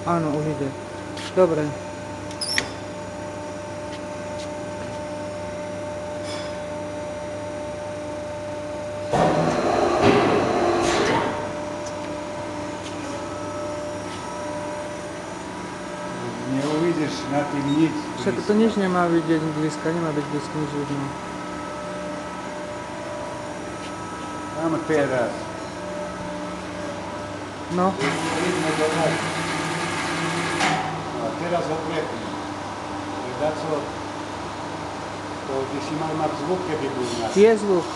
Áno, už ide. Dobre. Neuvidíš na tým nič. Však to nič nemá vidieť blízka, nemá byť blízko nič vidno. Tam teraz. No. Vidno do nás. A teraz ho prepni. Daco, to by si mal mať zvuk, keby bol u nás. Je zvuk.